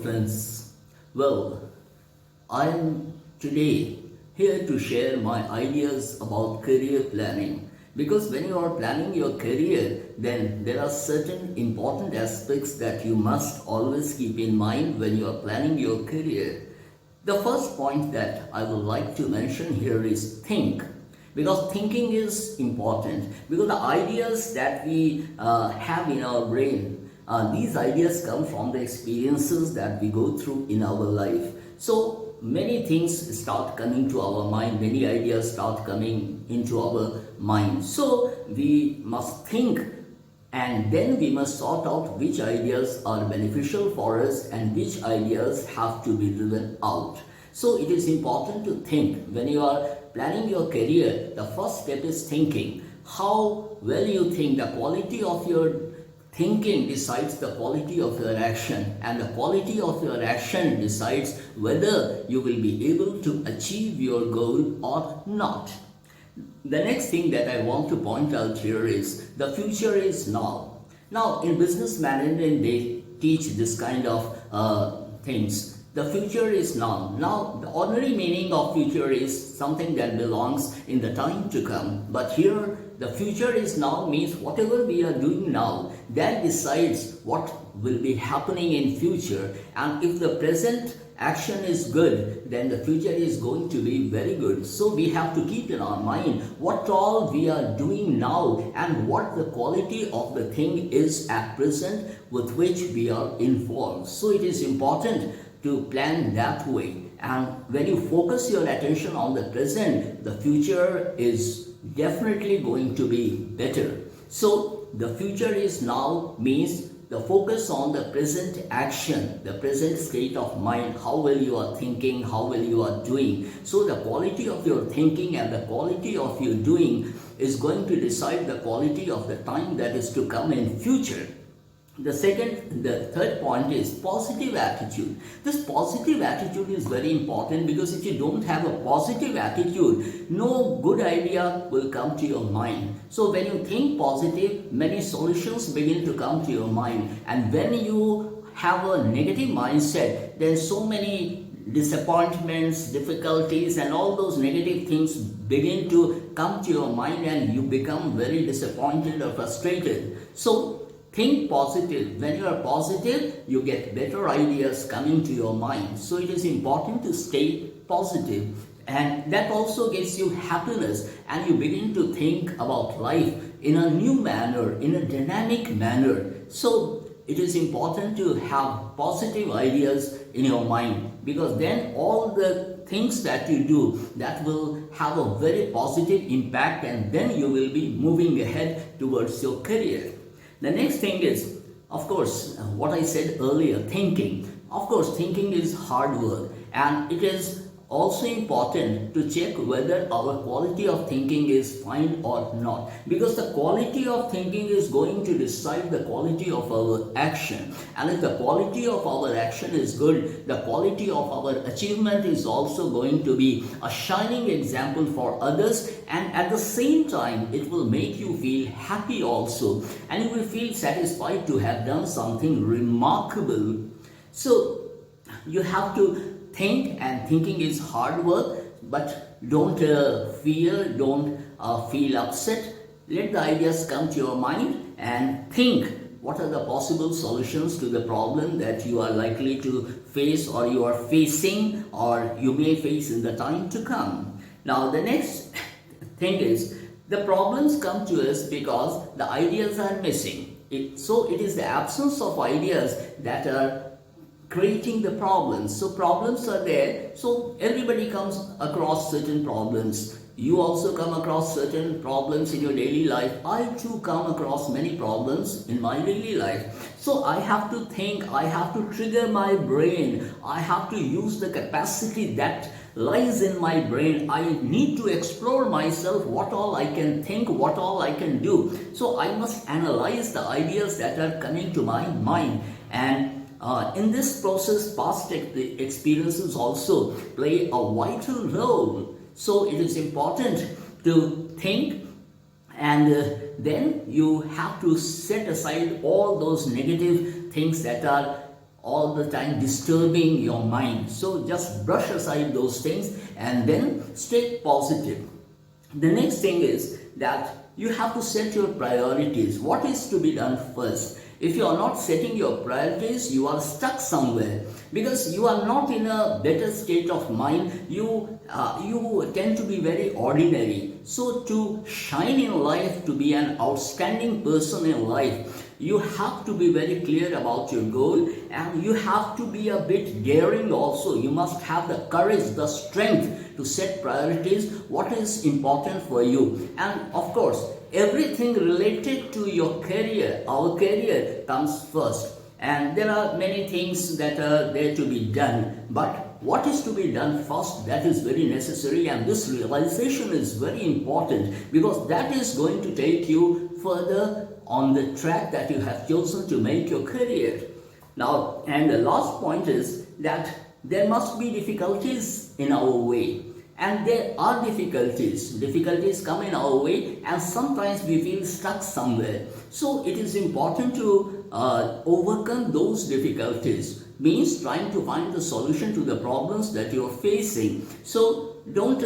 Friends, well, I am today here to share my ideas about career planning because when you are planning your career, then there are certain important aspects that you must always keep in mind when you are planning your career. The first point that I would like to mention here is think, because thinking is important, because the ideas that we have in our brain, these ideas come from the experiences that we go through in our life. So many things start coming to our mind, many ideas start coming into our mind. So we must think, and then we must sort out which ideas are beneficial for us and which ideas have to be driven out. So it is important to think. When you are planning your career, the first step is thinking. How well you think, the quality of your thinking decides the quality of your action, and the quality of your action decides whether you will be able to achieve your goal or not. The next thing that I want to point out here is the future is now. Now, in business management, they teach this kind of things. The future is now. Now, the ordinary meaning of future is something that belongs in the time to come. But here, the future is now means whatever we are doing now, that decides what will be happening in future. And if the present action is good, then the future is going to be very good. So we have to keep in our mind what all we are doing now and what the quality of the thing is at present with which we are involved. So it is important to plan that way. And when you focus your attention on the present, the future is definitely going to be better. So the future is now means the focus on the present action, the present state of mind, how well you are thinking, how well you are doing. So the quality of your thinking and the quality of your doing is going to decide the quality of the time that is to come in future. The third point is positive attitude. This positive attitude is very important because if you don't have a positive attitude, no good idea will come to your mind. So when you think positive, many solutions begin to come to your mind. And when you have a negative mindset, then so many disappointments, difficulties, and all those negative things begin to come to your mind and you become very disappointed or frustrated. So think positive. When you are positive, you get better ideas coming to your mind. So it is important to stay positive, and that also gives you happiness, and you begin to think about life in a new manner, in a dynamic manner. So it is important to have positive ideas in your mind, because then all the things that you do, that will have a very positive impact, and then you will be moving ahead towards your career. The next thing is, of course, what I said earlier, thinking. Of course, thinking is hard work, and it is also important to check whether our quality of thinking is fine or not, because the quality of thinking is going to decide the quality of our action. And if the quality of our action is good, the quality of our achievement is also going to be a shining example for others, and at the same time it will make you feel happy also, and you will feel satisfied to have done something remarkable. So you have to think, and thinking is hard work, but don't fear, don't feel upset. Let the ideas come to your mind and think what are the possible solutions to the problem that you are likely to face, or you are facing, or you may face in the time to come. Now the next thing is, the problems come to us because the ideas are missing. So it is the absence of ideas that are creating the problems. So problems are there. So everybody comes across certain problems. You also come across certain problems in your daily life. I too come across many problems in my daily life. So I have to think, I have to trigger my brain. I have to use the capacity that lies in my brain. I need to explore myself, what all I can think, what all I can do. So I must analyze the ideas that are coming to my mind. And in this process, past experiences also play a vital role. So it is important to think, and then you have to set aside all those negative things that are all the time disturbing your mind. So just brush aside those things and then stay positive. The next thing is that you have to set your priorities. What is to be done first? If you are not setting your priorities, you are stuck somewhere because you are not in a better state of mind. You tend to be very ordinary. So to shine in life, to be an outstanding person in life, you have to be very clear about your goal, and you have to be a bit daring also. You must have the courage, the strength to set priorities, what is important for you. And of course, everything related to your career, our career comes first. And there are many things that are there to be done, but what is to be done first, that is very necessary, and this realization is very important because that is going to take you further on the track that you have chosen to make your career. Now, and the last point is that there must be difficulties in our way. And there are difficulties. Difficulties come in our way, and sometimes we feel stuck somewhere. So it is important to overcome those difficulties. Means trying to find the solution to the problems that you are facing. So don't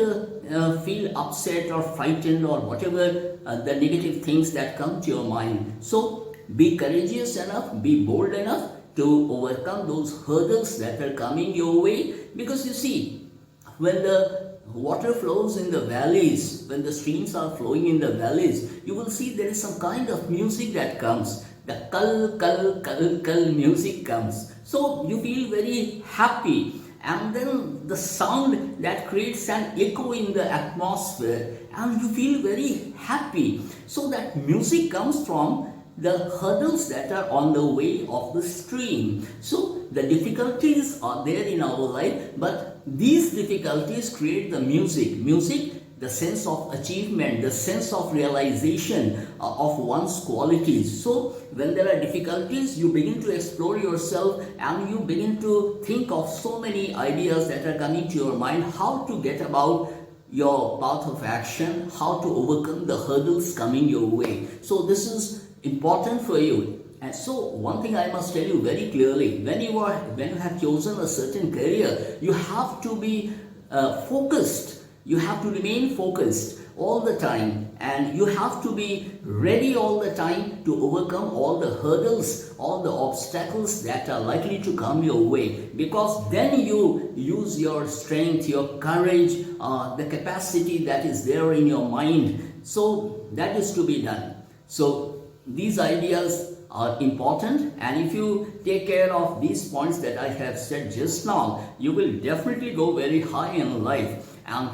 feel upset or frightened or whatever the negative things that come to your mind. So be courageous enough, be bold enough to overcome those hurdles that are coming your way. Because you see, when the water flows in the valleys, when the streams are flowing in the valleys, you will see there is some kind of music that comes. The kal, kal, kal, kal music comes. So you feel very happy, and then the sound that creates an echo in the atmosphere, and you feel very happy. So that music comes from the hurdles that are on the way of the stream. So the difficulties are there in our life, but these difficulties create the music. Music, the sense of achievement, the sense of realization of one's qualities. So when there are difficulties, you begin to explore yourself and you begin to think of so many ideas that are coming to your mind, how to get about your path of action, how to overcome the hurdles coming your way. So this is important for you. And so one thing I must tell you very clearly, when you have chosen a certain career, you have to be focused. You have to remain focused all the time, and you have to be ready all the time to overcome all the hurdles, all the obstacles that are likely to come your way, because then you use your strength, your courage, the capacity that is there in your mind. So that is to be done. So these ideas are important, and if you take care of these points that I have said just now, you will definitely go very high in life. And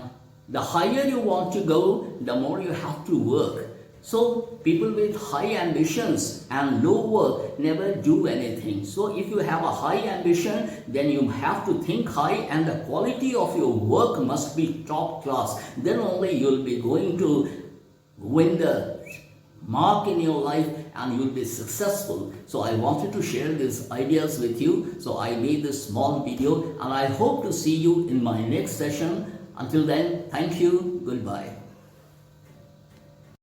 the higher you want to go, the more you have to work. So people with high ambitions and low work never do anything. So if you have a high ambition, then you have to think high, and the quality of your work must be top class. Then only you'll be going to win the mark in your life and you'll be successful. So I wanted to share these ideas with you. So I made this small video, and I hope to see you in my next session. Until then, thank you. Goodbye.